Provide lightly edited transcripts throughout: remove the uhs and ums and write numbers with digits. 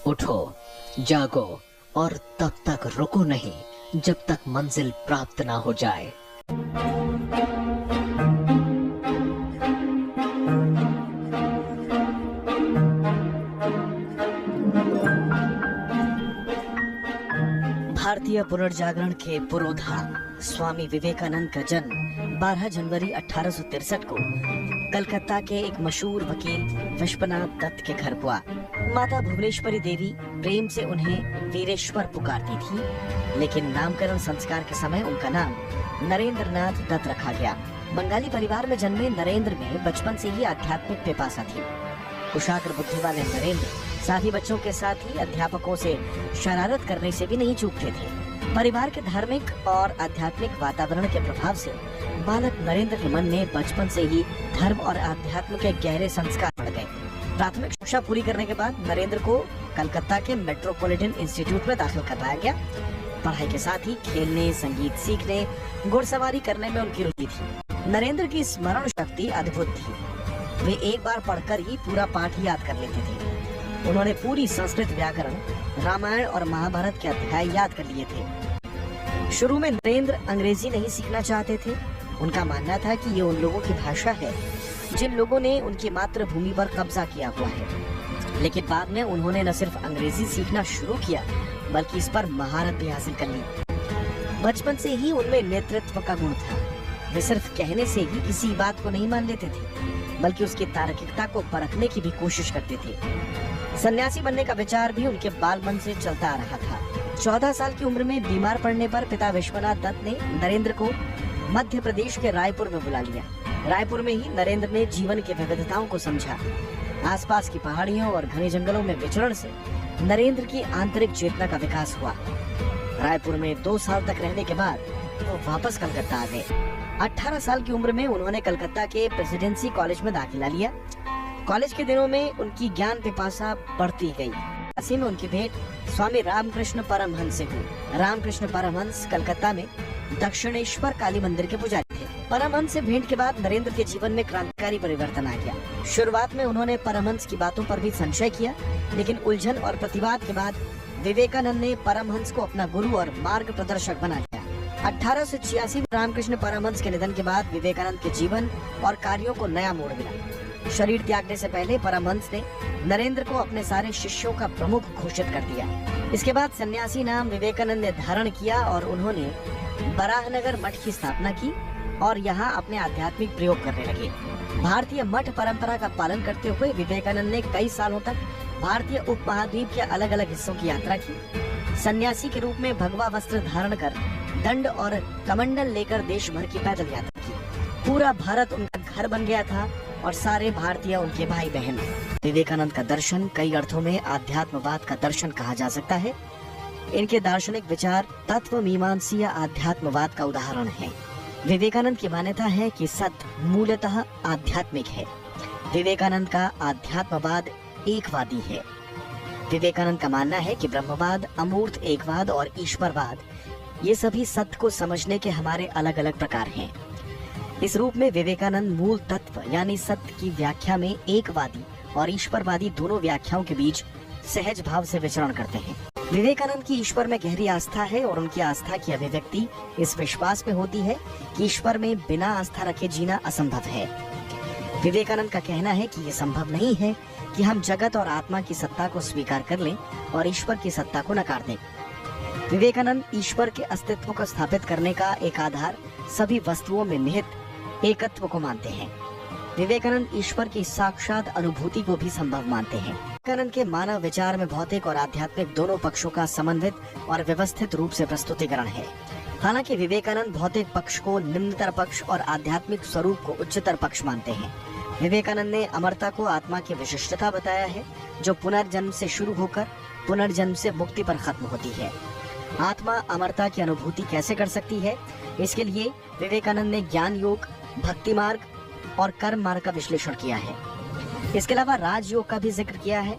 उठो, जागो और तब तक रुको नहीं जब तक मंजिल प्राप्त ना हो जाए। भारतीय पुनर्जागरण के पुरोधा स्वामी विवेकानंद का जन्म 12 जनवरी 1863 को कलकत्ता के एक मशहूर वकील विश्वनाथ दत्त के घर हुआ। माता भुवनेश्वरी देवी प्रेम से उन्हें वीरेश्वर पुकारती थी, लेकिन नामकरण संस्कार के समय उनका नाम नरेंद्र नाथ दत्त रखा गया। बंगाली परिवार में जन्मे नरेंद्र में बचपन से ही आध्यात्मिक पिपासा थी। कुशाग्र बुद्धि वाले नरेंद्र साथी बच्चों के साथ ही अध्यापकों से शरारत करने से भी नहीं चूकते थे। परिवार के धार्मिक और आध्यात्मिक वातावरण के प्रभाव से बालक नरेंद्र के मन में बचपन से ही धर्म और आध्यात्म के गहरे संस्कार पड़ गए। प्राथमिक शिक्षा पूरी करने के बाद नरेंद्र को कलकत्ता के मेट्रोपॉलिटन इंस्टीट्यूट में दाखिल करवाया गया। पढ़ाई के साथ ही खेलने, संगीत सीखने, घुड़सवारी करने में उनकी रुचि थी। नरेंद्र की स्मरण शक्ति अद्भुत थी। वे एक बार पढ़कर ही पूरा पाठ याद कर लेते थे। उन्होंने पूरी संस्कृत व्याकरण, रामायण और महाभारत के अध्याय याद कर लिए थे। शुरू में नरेंद्र अंग्रेजी नहीं सीखना चाहते थे। उनका मानना था कि ये उन लोगों की भाषा है जिन लोगों ने उनकी मातृभूमि पर कब्जा किया हुआ है। लेकिन बाद में उन्होंने न सिर्फ अंग्रेजी सीखना शुरू किया, बल्कि इस पर महारत भी हासिल कर ली। बचपन से ही उनमें नेतृत्व का गुण था। वे सिर्फ कहने से ही किसी बात को नहीं मान लेते थे, बल्कि उसकी तार्किकता को परखने की भी कोशिश करते थे। सन्यासी बनने का विचार भी उनके बाल मन से चलता आ रहा था। 14 साल की उम्र में बीमार पड़ने पर पिता विश्वनाथ दत्त ने नरेंद्र को मध्य प्रदेश के रायपुर में बुला लिया। रायपुर में ही नरेंद्र ने जीवन की विविधताओं को समझा। आसपास की पहाड़ियों और घने जंगलों में विचरण से नरेंद्र की आंतरिक चेतना का विकास हुआ। रायपुर में 2 साल तक रहने के बाद वो वापस कलकत्ता आ गए। 18 साल की उम्र में उन्होंने कलकत्ता के प्रेसिडेंसी कॉलेज में दाखिला लिया। कॉलेज के दिनों में उनकी ज्ञान पिपासा बढ़ती गई। ऐसे में उनकी भेंट स्वामी रामकृष्ण परमहंस से हुई। रामकृष्ण परमहंस कलकत्ता में दक्षिणेश्वर काली मंदिर के पुजारी थे। परमहंस से भेंट के बाद नरेंद्र के जीवन में क्रांतिकारी परिवर्तन आ गया। शुरुआत में उन्होंने परमहंस की बातों पर भी संशय किया, लेकिन उलझन और प्रतिवाद के बाद विवेकानंद ने परमहंस को अपना गुरु और मार्ग प्रदर्शक बना लिया। 1886 में रामकृष्ण परमहंस के निधन के बाद विवेकानंद के जीवन और कार्यों को नया मोड़ मिला। शरीर त्यागने से पहले परमहंस ने नरेंद्र को अपने सारे शिष्यों का प्रमुख घोषित कर दिया। इसके बाद सन्यासी नाम विवेकानंद ने धारण किया और उन्होंने बराहनगर मठ की स्थापना की और यहाँ अपने आध्यात्मिक प्रयोग करने लगे। भारतीय मठ परंपरा का पालन करते हुए विवेकानंद ने कई सालों तक भारतीय उपमहाद्वीप के अलग अलग हिस्सों की यात्रा की। सन्यासी के रूप में भगवा वस्त्र धारण कर दंड और कमंडल लेकर देश भर की पैदल यात्रा की। पूरा भारत उनका घर बन गया था और सारे भारतीय उनके भाई बहन। विवेकानंद का दर्शन कई अर्थों में आध्यात्मवाद का दर्शन कहा जा सकता है। इनके दार्शनिक विचार तत्व मीमांसीय आध्यात्मवाद का उदाहरण है। विवेकानंद की मान्यता है कि सत्य मूलतः आध्यात्मिक है। विवेकानंद का आध्यात्मवाद एकवादी है। विवेकानंद का मानना है कि ब्रह्मवाद, अमूर्त एकवाद और ईश्वरवाद ये सभी सत्य को समझने के हमारे अलग अलग प्रकार हैं। इस रूप में विवेकानंद मूल तत्व यानी सत्य की व्याख्या में एकवादी और ईश्वरवादी दोनों व्याख्याओं के बीच सहज भाव से विचरण करते हैं। विवेकानंद की ईश्वर में गहरी आस्था है और उनकी आस्था की अभिव्यक्ति इस विश्वास में होती है कि ईश्वर में बिना आस्था रखे जीना असंभव है। विवेकानंद का कहना है कि ये संभव नहीं है कि हम जगत और आत्मा की सत्ता को स्वीकार कर लें और ईश्वर की सत्ता को नकार दें। विवेकानंद ईश्वर के अस्तित्व को स्थापित करने का एक आधार सभी वस्तुओं में निहित एकत्व को मानते हैं। विवेकानंद ईश्वर की साक्षात अनुभूति को भी संभव मानते हैं। विवेकानंद के मानव विचार में भौतिक और आध्यात्मिक दोनों पक्षों का समन्वित और व्यवस्थित रूप से प्रस्तुतिकरण है। हालांकि विवेकानंद भौतिक पक्ष को निम्नतर पक्ष और आध्यात्मिक स्वरूप को उच्चतर पक्ष मानते हैं। विवेकानंद ने अमरता को आत्मा की विशिष्टता बताया है, जो पुनर्जन्म से शुरू होकर पुनर्जन्म से मुक्ति पर खत्म होती है। आत्मा अमरता की अनुभूति कैसे कर सकती है, इसके लिए विवेकानंद ने ज्ञान योग, भक्ति मार्ग और कर्म मार्ग का विश्लेषण किया है। इसके अलावा राजयोग का भी जिक्र किया है,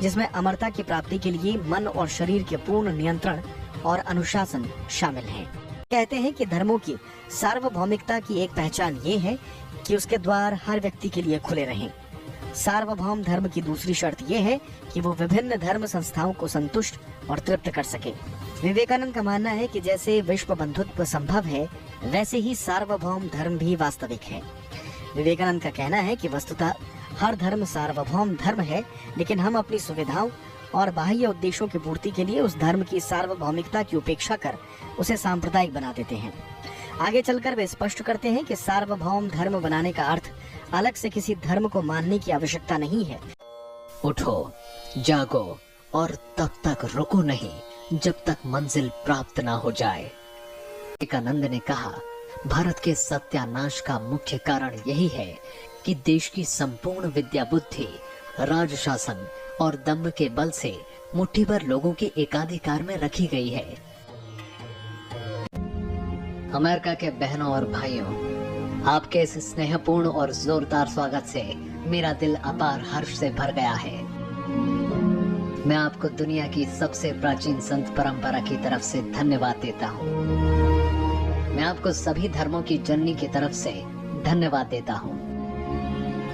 जिसमें अमरता की प्राप्ति के लिए मन और शरीर के पूर्ण नियंत्रण और अनुशासन शामिल है। कहते हैं कि धर्मों की सार्वभौमिकता की एक पहचान ये है कि उसके द्वार हर व्यक्ति के लिए खुले रहें। सार्वभौम धर्म की दूसरी शर्त यह है कि वो विभिन्न धर्म संस्थाओं को संतुष्ट और तृप्त कर सके। विवेकानंद का मानना है कि जैसे विश्व बंधुत्व संभव है, वैसे ही सार्वभौम धर्म भी वास्तविक है। विवेकानंद का कहना है कि वस्तुतः हर धर्म सार्वभौम धर्म है, लेकिन हम अपनी सुविधाओं और बाह्य उद्देश्यों की पूर्ति के लिए उस धर्म की सार्वभौमिकता की उपेक्षा कर उसे सांप्रदायिक बना देते हैं। आगे चलकर वे स्पष्ट करते हैं कि सार्वभौम धर्म बनाने का अर्थ अलग से किसी धर्म को मानने की आवश्यकता नहीं है। उठो, जागो और तब तक रुको नहीं जब तक मंजिल प्राप्त ना हो जाए। विवेकानंद ने कहा, भारत के सत्यानाश का मुख्य कारण यही है कि देश की संपूर्ण विद्या बुद्धि, राज शासन और दम्भ के बल से मुट्ठी भर लोगों के एकाधिकार में रखी गई है। अमेरिका के बहनों और भाइयों, आपके इस स्नेहपूर्ण और जोरदार स्वागत से मेरा दिल अपार हर्ष से भर गया है। मैं आपको दुनिया की सबसे प्राचीन संत परंपरा की तरफ से धन्यवाद देता हूँ। मैं आपको सभी धर्मों की जननी की तरफ से धन्यवाद देता हूँ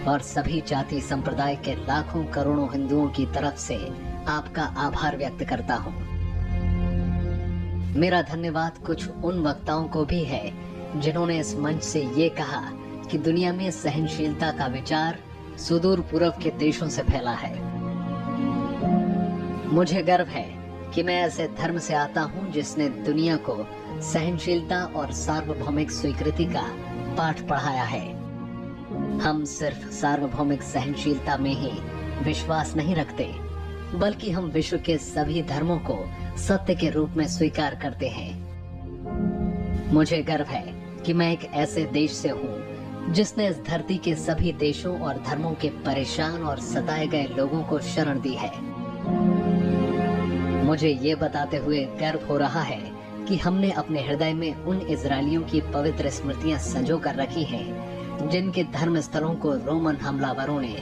और सभी जाति संप्रदाय के लाखों करोड़ों हिंदुओं की तरफ से आपका आभार व्यक्त करता हूँ। मेरा धन्यवाद कुछ उन वक्ताओं को भी है जिन्होंने इस मंच से ये कहा कि दुनिया में सहनशीलता का विचार सुदूर पूर्व के देशों से फैला है। मुझे गर्व है कि मैं ऐसे धर्म से आता हूँ जिसने दुनिया को सहनशीलता और सार्वभौमिक स्वीकृति का पाठ पढ़ाया है। हम सिर्फ सार्वभौमिक सहनशीलता में ही विश्वास नहीं रखते, बल्कि हम विश्व के सभी धर्मों को सत्य के रूप में स्वीकार करते हैं। मुझे गर्व है कि मैं एक ऐसे देश से हूँ जिसने इस धरती के सभी देशों और धर्मों के परेशान और सताए गए लोगों को शरण दी है। मुझे ये बताते हुए गर्व हो रहा है कि हमने अपने हृदय में उन इजरायलियों की पवित्र स्मृतियां संजो कर रखी हैं, जिनके धर्म स्थलों को रोमन हमलावरों ने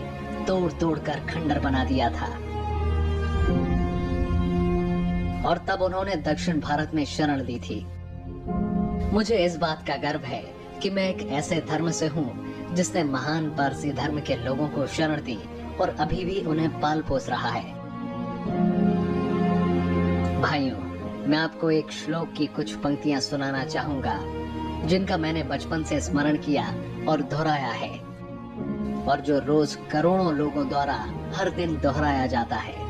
तोड़ तोड़ कर खंडर बना दिया था और तब उन्होंने दक्षिण भारत में शरण ली थी। मुझे इस बात का गर्व है कि मैं एक ऐसे धर्म से हूँ जिसने महान पारसी धर्म के लोगों को शरण दी और अभी भी उन्हें पाल पोस रहा है। भाइयों, मैं आपको एक श्लोक की कुछ पंक्तियां सुनाना चाहूंगा जिनका मैंने बचपन से स्मरण किया और दोहराया है और जो रोज करोड़ों लोगों द्वारा हर दिन दोहराया जाता है।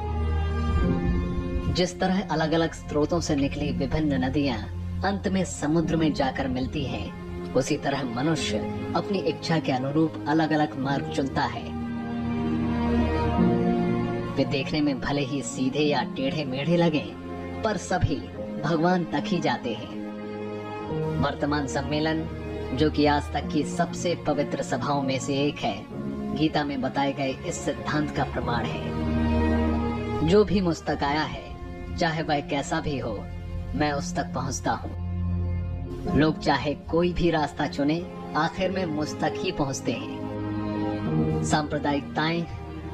जिस तरह अलग अलग स्रोतों से निकली विभिन्न नदियां अंत में समुद्र में जाकर मिलती हैं, उसी तरह मनुष्य अपनी इच्छा के अनुरूप अलग अलग मार्ग चुनता है। वे देखने में भले ही सीधे या टेढ़े मेढ़े लगे, पर सभी भगवान तक ही जाते हैं। वर्तमान सम्मेलन, जो कि आज तक की सबसे पवित्र सभाओं में से एक है, गीता में बताए गए इस सिद्धांत का प्रमाण है। जो भी मुझ तक आया है, चाहे वह कैसा भी हो, मैं उस तक पहुंचता हूँ। लोग चाहे कोई भी रास्ता चुने, आखिर में मुझ तक ही पहुंचते हैं। सांप्रदायिकताएं,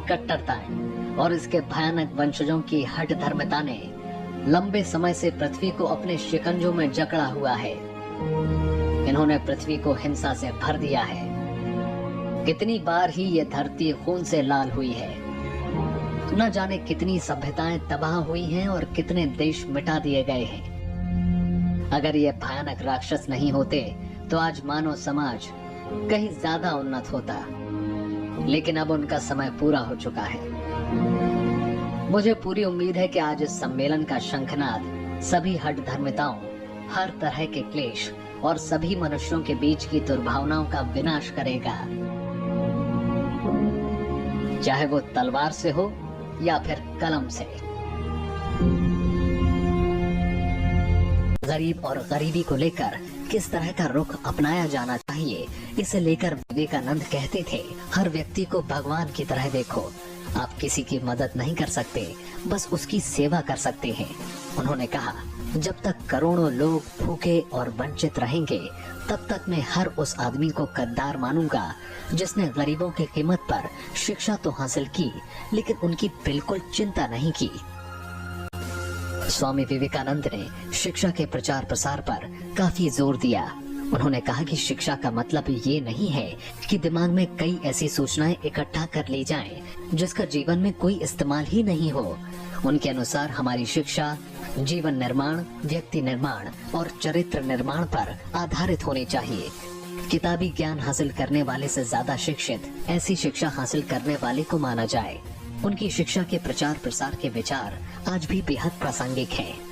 कट्टरताएं और इसके भयानक वंशजों की हठ धर्मता ने लंबे समय से पृथ्वी को अपने शिकंजों में जकड़ा हुआ है। इन्होंने पृथ्वी को हिंसा से भर दिया है। कितनी बार ही ये धरती खून से लाल हुई है। न जाने कितनी सभ्यताएं तबाह हुई हैं और कितने देश मिटा दिए गए हैं। अगर ये भयानक राक्षस नहीं होते तो आज मानव समाज कहीं ज्यादा उन्नत होता, लेकिन अब उनका समय पूरा हो चुका है। मुझे पूरी उम्मीद है कि आज इस सम्मेलन का शंखनाद सभी हठ धर्मिताओं, हर तरह के क्लेश और सभी मनुष्यों के बीच की दुर्भावनाओं का विनाश करेगा, चाहे वो तलवार से हो या फिर कलम से। गरीब और गरीबी को लेकर किस तरह का रुख अपनाया जाना चाहिए, इसे लेकर विवेकानंद कहते थे, हर व्यक्ति को भगवान की तरह देखो। आप किसी की मदद नहीं कर सकते, बस उसकी सेवा कर सकते हैं। उन्होंने कहा, जब तक करोड़ों लोग भूखे और वंचित रहेंगे, तब तक मैं हर उस आदमी को गद्दार मानूंगा जिसने गरीबों की कीमत पर शिक्षा तो हासिल की, लेकिन उनकी बिल्कुल चिंता नहीं की। स्वामी विवेकानंद ने शिक्षा के प्रचार प्रसार पर काफी जोर दिया उन्होंने कहा कि शिक्षा का मतलब ये नहीं है कि दिमाग में कई ऐसी सूचनाएं इकट्ठा कर ली जाएं, जिसका जीवन में कोई इस्तेमाल ही नहीं हो। उनके अनुसार हमारी शिक्षा जीवन निर्माण, व्यक्ति निर्माण और चरित्र निर्माण पर आधारित होनी चाहिए। किताबी ज्ञान हासिल करने वाले से ज्यादा शिक्षित ऐसी शिक्षा हासिल करने वाले को माना जाए। उनकी शिक्षा के प्रचार प्रसार के विचार आज भी बेहद प्रासंगिक हैं।